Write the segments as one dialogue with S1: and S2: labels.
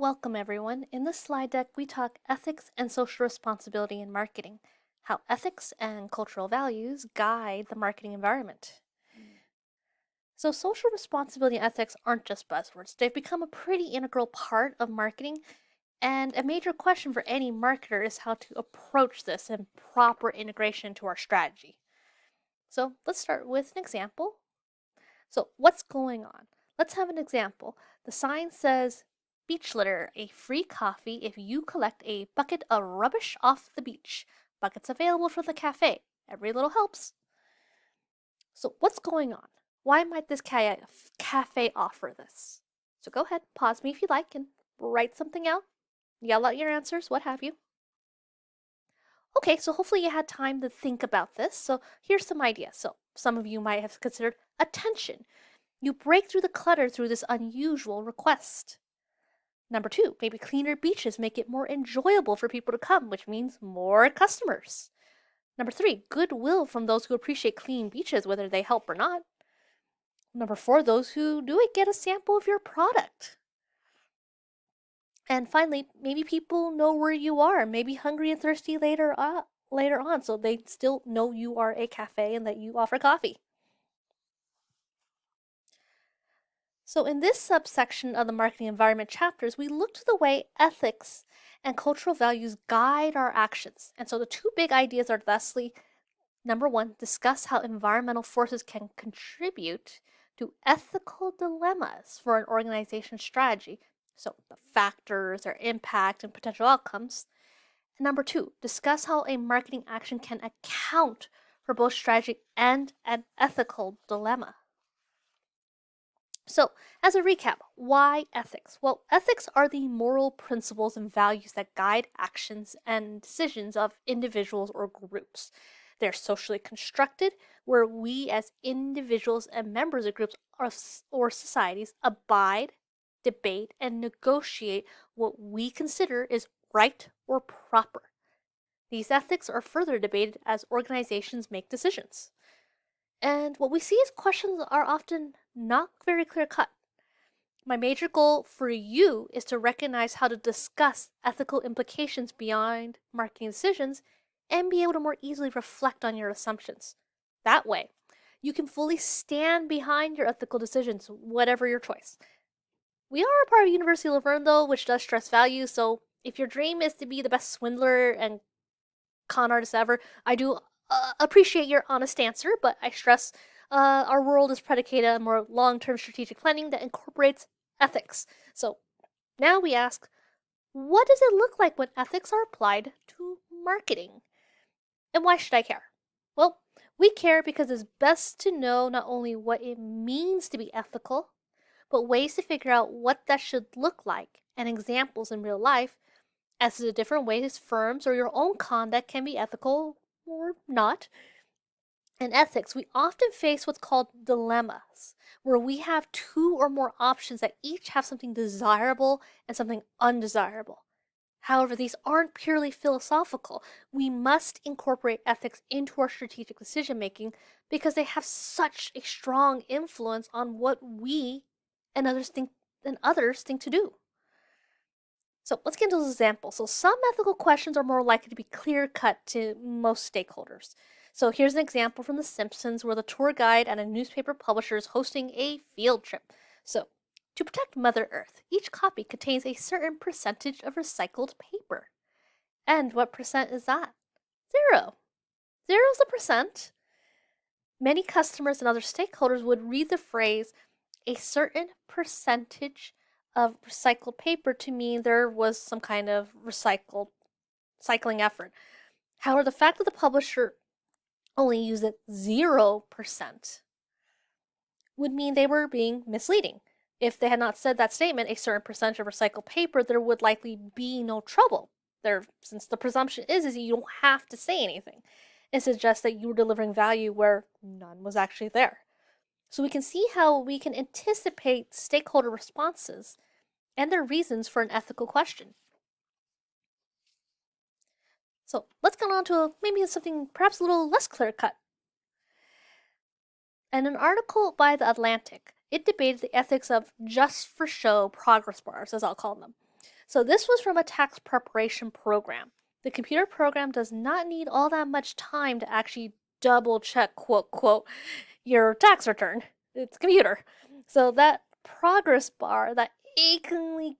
S1: Welcome, everyone. In this slide deck, we talk ethics and social responsibility in marketing, how ethics and cultural values guide the marketing environment. So, social responsibility and ethics aren't just buzzwords, they've become a pretty integral part of marketing. And a major question for any marketer is how to approach this and proper integration into our strategy. So, let's start with an example. So, what's going on? Let's have an example. The sign says, Beach litter, a free coffee if you collect a bucket of rubbish off the beach. Buckets available from the cafe. Every little helps. So, what's going on? Why might this cafe offer this? So, go ahead, pause me if you like, and write something out. Yell out your answers, what have you. Okay, so hopefully you had time to think about this. So, here's some ideas. So, some of you might have considered attention. You break through the clutter through this unusual request. Number two, maybe cleaner beaches make it more enjoyable for people to come, which means more customers. Number three, goodwill from those who appreciate clean beaches, whether they help or not. Number four, those who do it get a sample of your product. And finally, maybe people know where you are, maybe hungry and thirsty later on, so they still know you are a cafe and that you offer coffee. So in this subsection of the marketing environment chapters, we look to the way ethics and cultural values guide our actions. And so the two big ideas are thusly, number one, discuss how environmental forces can contribute to ethical dilemmas for an organization's strategy. So the factors, their impact, and potential outcomes. And number two, discuss how a marketing action can account for both strategy and an ethical dilemma. So, as a recap, why ethics? Well, ethics are the moral principles and values that guide actions and decisions of individuals or groups. They're socially constructed, where we as individuals and members of groups or societies abide, debate, and negotiate what we consider is right or proper. These ethics are further debated as organizations make decisions. And what we see is questions are often not very clear cut. My major goal for you is to recognize how to discuss ethical implications beyond marketing decisions and be able to more easily reflect on your assumptions. That way, you can fully stand behind your ethical decisions, whatever your choice. We are a part of University of Laverne, though, which does stress value, so if your dream is to be the best swindler and con artist ever, I do appreciate your honest answer, but I stress our world is predicated on more long term strategic planning that incorporates ethics. So now we ask, what does it look like when ethics are applied to marketing? And why should I care? Well, we care because it's best to know not only what it means to be ethical, but ways to figure out what that should look like and examples in real life as to the different ways firms or your own conduct can be ethical or not. In ethics, we often face what's called dilemmas, where we have two or more options that each have something desirable and something undesirable. However, these aren't purely philosophical. We must incorporate ethics into our strategic decision making because they have such a strong influence on what we and others think to do. So let's get into those examples. So some ethical questions are more likely to be clear cut to most stakeholders. So here's an example from The Simpsons where the tour guide at a newspaper publisher is hosting a field trip. So, to protect Mother Earth, each copy contains a certain percentage of recycled paper. And what percent is that? Zero. Zero is the percent. Many customers and other stakeholders would read the phrase a certain percentage of recycled paper to mean there was some kind of recycling effort. However, the fact that the publisher only used it 0% would mean they were being misleading. If they had not said that statement, a certain percentage of recycled paper, there would likely be no trouble. Since the presumption is you don't have to say anything. It suggests that you were delivering value where none was actually there. So we can see how we can anticipate stakeholder responses and their reasons for an ethical question. So let's get on to maybe something perhaps a little less clear cut. In an article by The Atlantic, it debated the ethics of just for show progress bars, as I'll call them. So this was from a tax preparation program. The computer program does not need all that much time to actually double check, quote, quote, your tax return. It's a computer. So that progress bar that achingly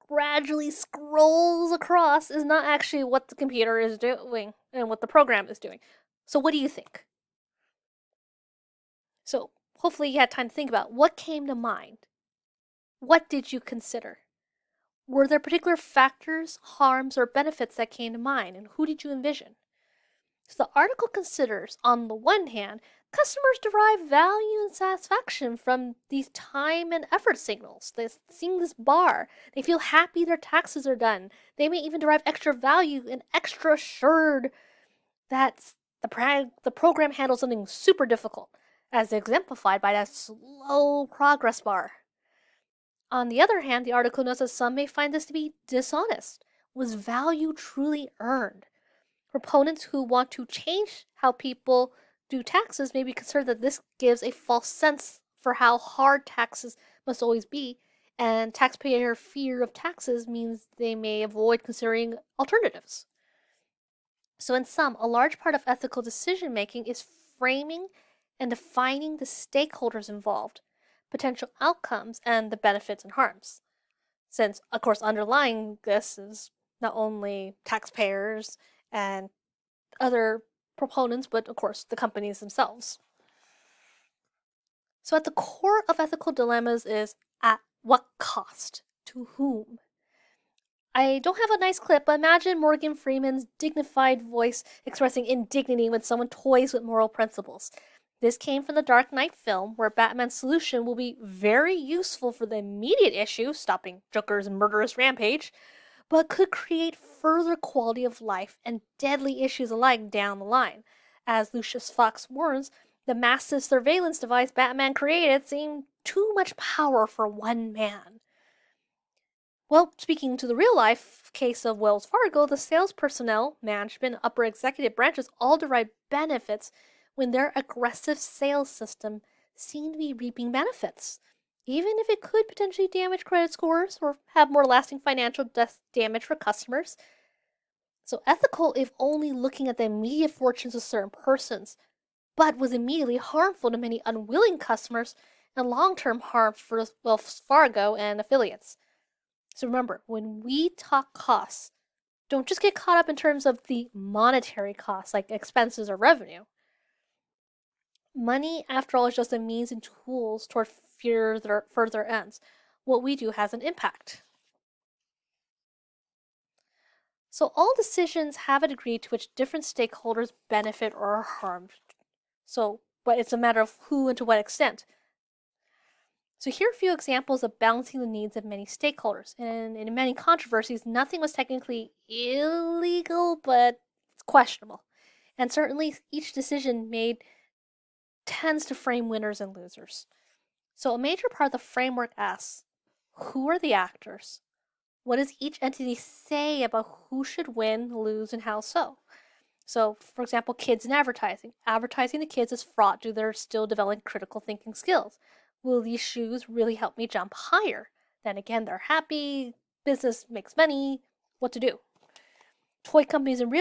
S1: gradually scrolls across is not actually what the computer is doing and what the program is doing. So what do you think? So hopefully you had time to think about what came to mind. What did you consider? Were there particular factors, harms, or benefits that came to mind, and who did you envision? So the article considers, on the one hand, customers derive value and satisfaction from these time and effort signals. They're seeing this bar. They feel happy their taxes are done. They may even derive extra value and extra assured that the program handles something super difficult, as exemplified by that slow progress bar. On the other hand, the article notes that some may find this to be dishonest. Was value truly earned? Proponents who want to change how people do taxes may be concerned that this gives a false sense for how hard taxes must always be, and taxpayer fear of taxes means they may avoid considering alternatives. So, in sum, a large part of ethical decision making is framing and defining the stakeholders involved, potential outcomes, and the benefits and harms. Since, of course, underlying this is not only taxpayers and other proponents, but of course the companies themselves. So at the core of ethical dilemmas is at what cost? To whom? I don't have a nice clip, but imagine Morgan Freeman's dignified voice expressing indignity when someone toys with moral principles. This came from the Dark Knight film, where Batman's solution will be very useful for the immediate issue, stopping Joker's murderous rampage, but could create further quality of life and deadly issues alike down the line. As Lucius Fox warns, the massive surveillance device Batman created seemed too much power for one man. Well, speaking to the real life case of Wells Fargo, the sales personnel, management, upper executive branches all derive benefits when their aggressive sales system seemed to be reaping benefits, even if it could potentially damage credit scores or have more lasting financial damage for customers. So ethical if only looking at the immediate fortunes of certain persons, but was immediately harmful to many unwilling customers and long-term harm for Wells Fargo and affiliates. So remember, when we talk costs, don't just get caught up in terms of the monetary costs like expenses or revenue. Money, after all, is just a means and tools toward further ends. What we do has an impact. So all decisions have a degree to which different stakeholders benefit or are harmed. But it's a matter of who and to what extent. So here are a few examples of balancing the needs of many stakeholders. And in many controversies, nothing was technically illegal, but it's questionable. And certainly each decision made tends to frame winners and losers. So a major part of the framework asks, who are the actors? What does each entity say about who should win, lose, and how so? So, for example, kids in advertising. Advertising to kids is fraught due to their still developing critical thinking skills. Will these shoes really help me jump higher? Then again, they're happy, business makes money, what to do? Toy companies and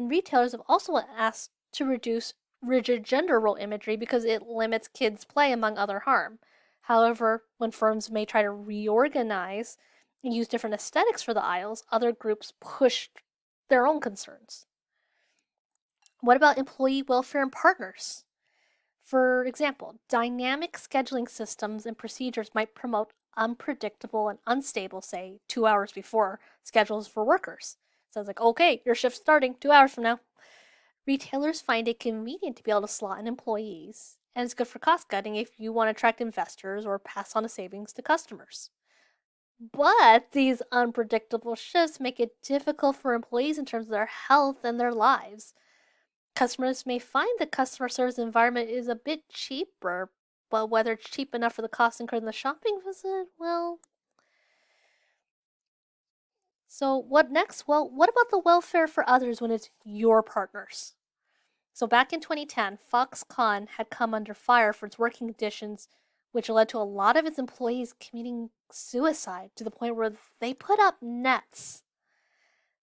S1: retailers have also asked to reduce rigid gender role imagery because it limits kids' play, among other harm. However, when firms may try to reorganize and use different aesthetics for the aisles, other groups push their own concerns. What about employee welfare and partners? For example, dynamic scheduling systems and procedures might promote unpredictable and unstable, say, 2 hours before schedules for workers. So it's like, okay, your shift's starting 2 hours from now. Retailers find it convenient to be able to slot in employees, and it's good for cost cutting if you want to attract investors or pass on a savings to customers. But these unpredictable shifts make it difficult for employees in terms of their health and their lives. Customers may find the customer service environment is a bit cheaper, but whether it's cheap enough for the cost incurred in the shopping visit, well. So what next? Well, what about the welfare for others when it's your partners? So back in 2010, Foxconn had come under fire for its working conditions which led to a lot of its employees committing suicide to the point where they put up nets.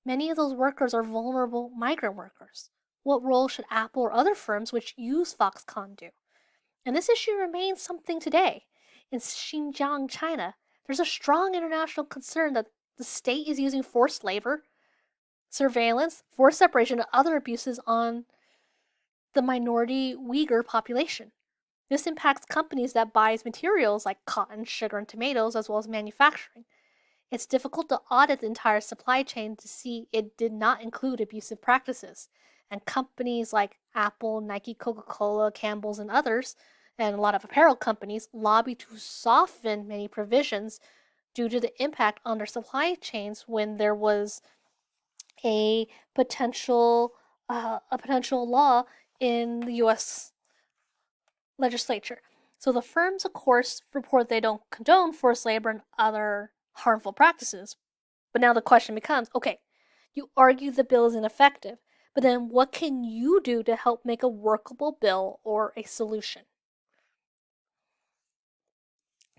S1: Many of those workers are vulnerable migrant workers. What role should Apple or other firms which use Foxconn do? And this issue remains something today. In Xinjiang, China, there's a strong international concern that the state is using forced labor, surveillance, forced separation, and other abuses on the minority Uyghur population. This impacts companies that buy materials like cotton, sugar, and tomatoes, as well as manufacturing. It's difficult to audit the entire supply chain to see it did not include abusive practices. And companies like Apple, Nike, Coca-Cola, Campbell's, and others, and a lot of apparel companies, lobby to soften many provisions due to the impact on their supply chains when there was a potential law in the U.S. legislature. So the firms, of course, report they don't condone forced labor and other harmful practices. But now the question becomes, okay, you argue the bill is ineffective, but then what can you do to help make a workable bill or a solution?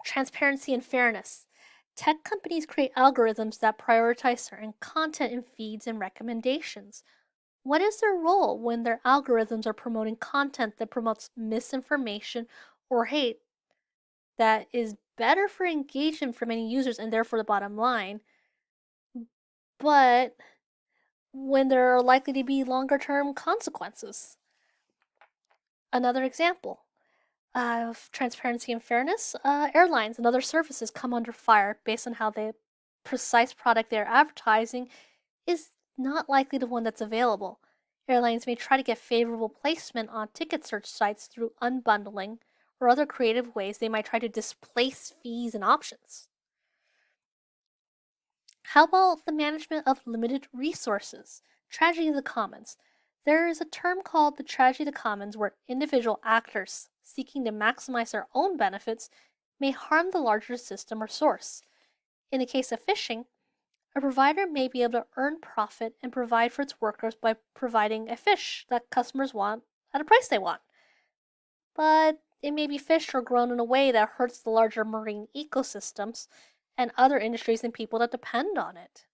S1: Transparency and fairness. Tech companies create algorithms that prioritize certain content in feeds and recommendations. What is their role when their algorithms are promoting content that promotes misinformation or hate that is better for engagement for many users and therefore the bottom line, but when there are likely to be longer term consequences? Another example of transparency and fairness, airlines and other services come under fire based on how the precise product they're advertising is not likely the one that's available. Airlines may try to get favorable placement on ticket search sites through unbundling or other creative ways they might try to displace fees and options. How about the management of limited resources? Tragedy of the commons. There is a term called the tragedy of the commons where individual actors seeking to maximize their own benefits may harm the larger system or source. In the case of fishing, a provider may be able to earn profit and provide for its workers by providing a fish that customers want at a price they want. But it may be fished or grown in a way that hurts the larger marine ecosystems and other industries and people that depend on it.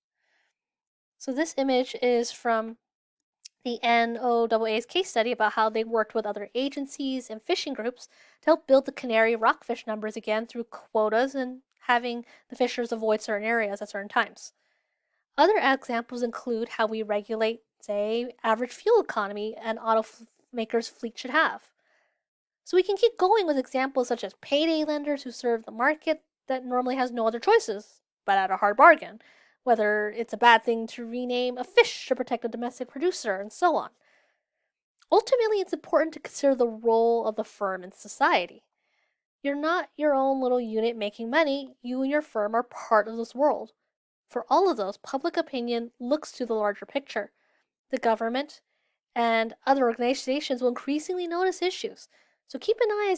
S1: So this image is from the NOAA's case study about how they worked with other agencies and fishing groups to help build the Canary rockfish numbers again through quotas and having the fishers avoid certain areas at certain times. Other examples include how we regulate, say, average fuel economy an automaker's fleet should have. So we can keep going with examples such as payday lenders who serve the market that normally has no other choices but at a hard bargain, whether it's a bad thing to rename a fish to protect a domestic producer, and so on. Ultimately, it's important to consider the role of the firm in society. You're not your own little unit making money, you and your firm are part of this world. For all of those, public opinion looks to the larger picture. The government and other organizations will increasingly notice issues. So keep an eye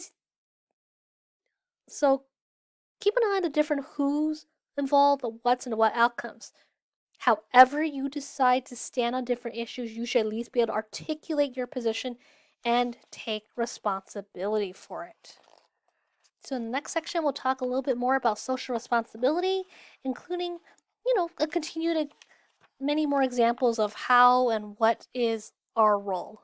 S1: on the different who's involved, the what's, and the what outcomes. However you decide to stand on different issues, you should at least be able to articulate your position and take responsibility for it. So in the next section, we'll talk a little bit more about social responsibility, including, many more examples of how and what is our role.